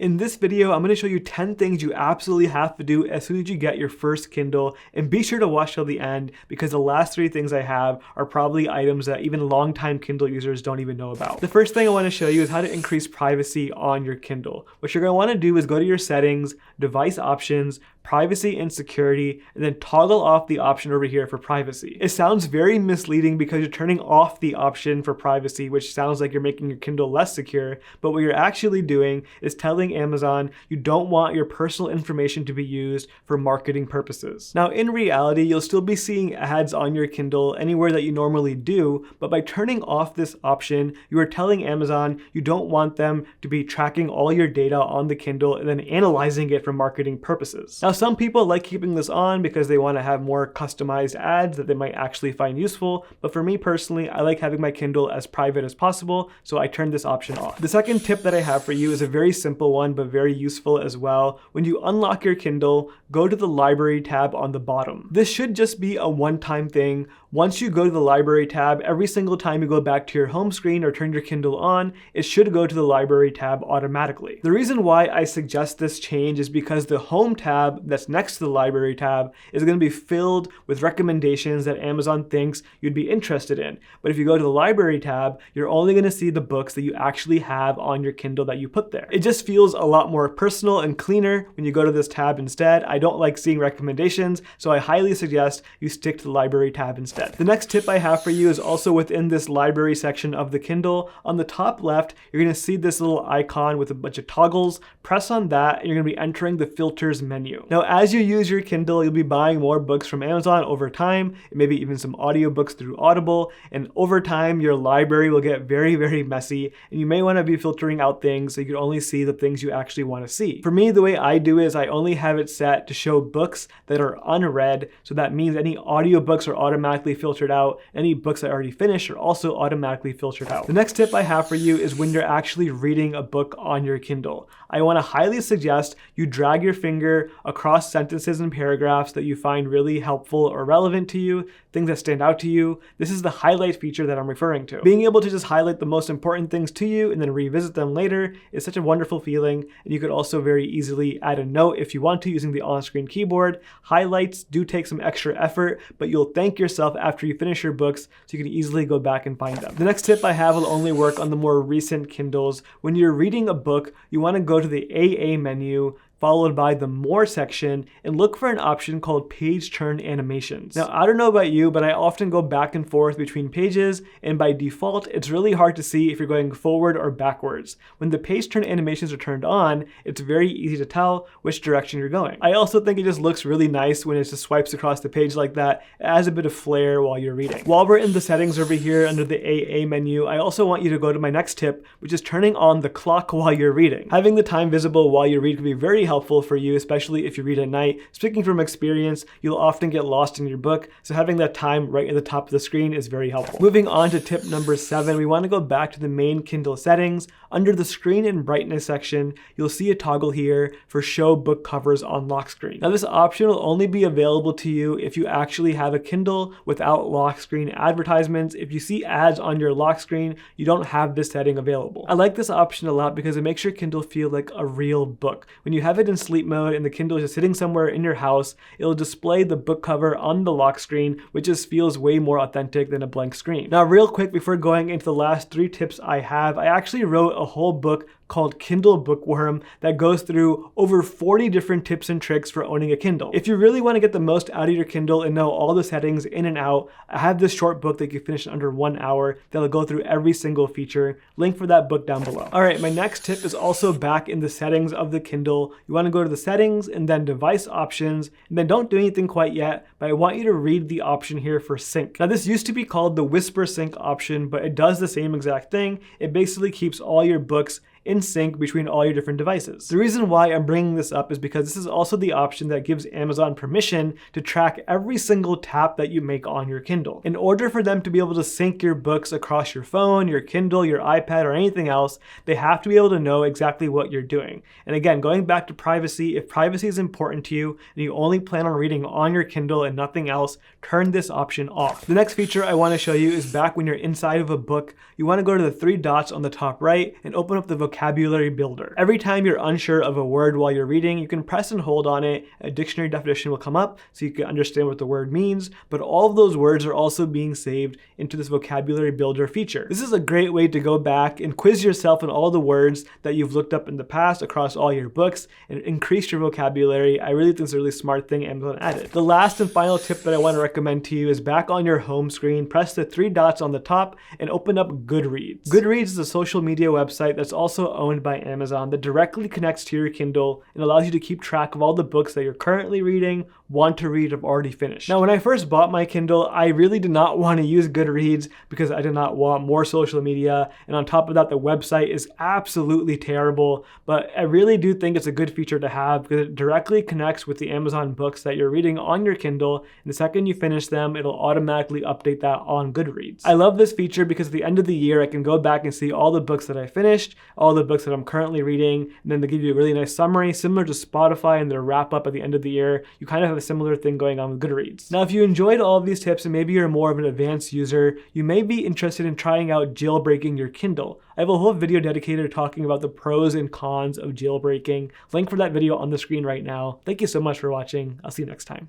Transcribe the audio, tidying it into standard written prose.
In this video, I'm going to show you 10 things you absolutely have to do as soon as you get your first Kindle, and be sure to watch till the end because the last 3 things I have are probably items that even longtime Kindle users don't even know about. The first thing I want to show you is how to increase privacy on your Kindle. What you're going to want to do is go to your settings, device options, privacy and security, and then toggle off the option over here for privacy. It sounds very misleading because you're turning off the option for privacy, which sounds like you're making your Kindle less secure, but what you're actually doing is telling Amazon you don't want your personal information to be used for marketing purposes. Now, in reality, you'll still be seeing ads on your Kindle anywhere that you normally do, but by turning off this option, you are telling Amazon you don't want them to be tracking all your data on the Kindle and then analyzing it for marketing purposes. Now, some people like keeping this on because they want to have more customized ads that they might actually find useful, but for me personally, I like having my Kindle as private as possible, so I turned this option off. The second tip that I have for you is a very simple one, but very useful as well. When you unlock your Kindle, go to the library tab on the bottom. This should just be a one-time thing. Once you go to the library tab, every single time you go back to your home screen or turn your Kindle on, it should go to the library tab automatically. The reason why I suggest this change is because the home tab that's next to the library tab is going to be filled with recommendations that Amazon thinks you'd be interested in. But if you go to the library tab, you're only going to see the books that you actually have on your Kindle that you put there. It just feels a lot more personal and cleaner when you go to this tab instead. I don't like seeing recommendations, so I highly suggest you stick to the library tab instead. The next tip I have for you is also within this library section of the Kindle. On the top left, you're going to see this little icon with a bunch of toggles. Press on that and you're going to be entering the filters menu. Now, as you use your Kindle, you'll be buying more books from Amazon over time, and maybe even some audiobooks through Audible, and over time your library will get very, very messy, and you may want to be filtering out things so you can only see the things you actually want to see. For me, the way I do is I only have it set to show books that are unread, so that means any audiobooks are automatically filtered out. Any books I already finished are also automatically filtered out. The next tip I have for you is when you're actually reading a book on your Kindle. I want to highly suggest you drag your finger across sentences and paragraphs that you find really helpful or relevant to you, things that stand out to you. This is the highlight feature that I'm referring to. Being able to just highlight the most important things to you and then revisit them later is such a wonderful feeling, and you could also very easily add a note if you want to using the on-screen keyboard. Highlights do take some extra effort, but you'll thank yourself after you finish your books, so you can easily go back and find them. The next tip I have will only work on the more recent Kindles. When you're reading a book, you want to go to the AA menu, followed by the More section, and look for an option called Page Turn Animations. Now, I don't know about you, but I often go back and forth between pages, and by default, it's really hard to see if you're going forward or backwards. When the Page Turn Animations are turned on, it's very easy to tell which direction you're going. I also think it just looks really nice when it just swipes across the page like that. It adds a bit of flair while you're reading. While we're in the settings over here under the AA menu, I also want you to go to my next tip, which is turning on the clock while you're reading. Having the time visible while you read can be very helpful for you, especially if you read at night. Speaking from experience, you'll often get lost in your book, so having that time right at the top of the screen is very helpful. Moving on to tip number 7, we want to go back to the main Kindle settings. Under the screen and brightness section, you'll see a toggle here for show book covers on lock screen. Now, this option will only be available to you if you actually have a Kindle without lock screen advertisements. If you see ads on your lock screen, you don't have this setting available. I like this option a lot because it makes your Kindle feel like a real book. When you have it in sleep mode and the Kindle is just sitting somewhere in your house, it'll display the book cover on the lock screen, which just feels way more authentic than a blank screen. Now, real quick, before going into the last 3 tips I actually wrote a whole book called Kindle Bookworm that goes through over 40 different tips and tricks for owning a Kindle. If you really want to get the most out of your Kindle and know all the settings in and out, I have this short book that you can finish in under 1 hour that'll go through every single feature. Link for that book down below. All right, my next tip is also back in the settings of the Kindle. You want to go to the settings and then device options, and then don't do anything quite yet, but I want you to read the option here for sync. Now, this used to be called the Whispersync option, but it does the same exact thing. It basically keeps all your books in sync between all your different devices. The reason why I'm bringing this up is because this is also the option that gives Amazon permission to track every single tap that you make on your Kindle. In order for them to be able to sync your books across your phone, your Kindle, your iPad, or anything else, they have to be able to know exactly what you're doing. And again, going back to privacy, if privacy is important to you and you only plan on reading on your Kindle and nothing else, turn this option off. The next feature I want to show you is back when you're inside of a book. You want to go to the 3 dots on the top right and open up the vocabulary builder. Every time you're unsure of a word while you're reading, you can press and hold on it. A dictionary definition will come up so you can understand what the word means, but all of those words are also being saved into this vocabulary builder feature. This is a great way to go back and quiz yourself on all the words that you've looked up in the past across all your books and increase your vocabulary. I really think it's a really smart thing Amazon added. The last and final tip that I want to recommend to you is back on your home screen, press the 3 dots on the top and open up Goodreads. Goodreads is a social media website that's also owned by Amazon that directly connects to your Kindle and allows you to keep track of all the books that you're currently reading, want to read, or have already finished. Now, when I first bought my Kindle, I really did not want to use Goodreads because I did not want more social media. And on top of that, the website is absolutely terrible. But I really do think it's a good feature to have because it directly connects with the Amazon books that you're reading on your Kindle. And the second you finish them, it'll automatically update that on Goodreads. I love this feature because at the end of the year, I can go back and see all the books that I finished, all the books that I'm currently reading, and then they give you a really nice summary, similar to Spotify and their wrap up at the end of the year. You kind of have a similar thing going on with Goodreads. Now, if you enjoyed all of these tips and maybe you're more of an advanced user, you may be interested in trying out jailbreaking your Kindle. I have a whole video dedicated to talking about the pros and cons of jailbreaking. Link for that video on the screen right now. Thank you so much for watching. I'll see you next time.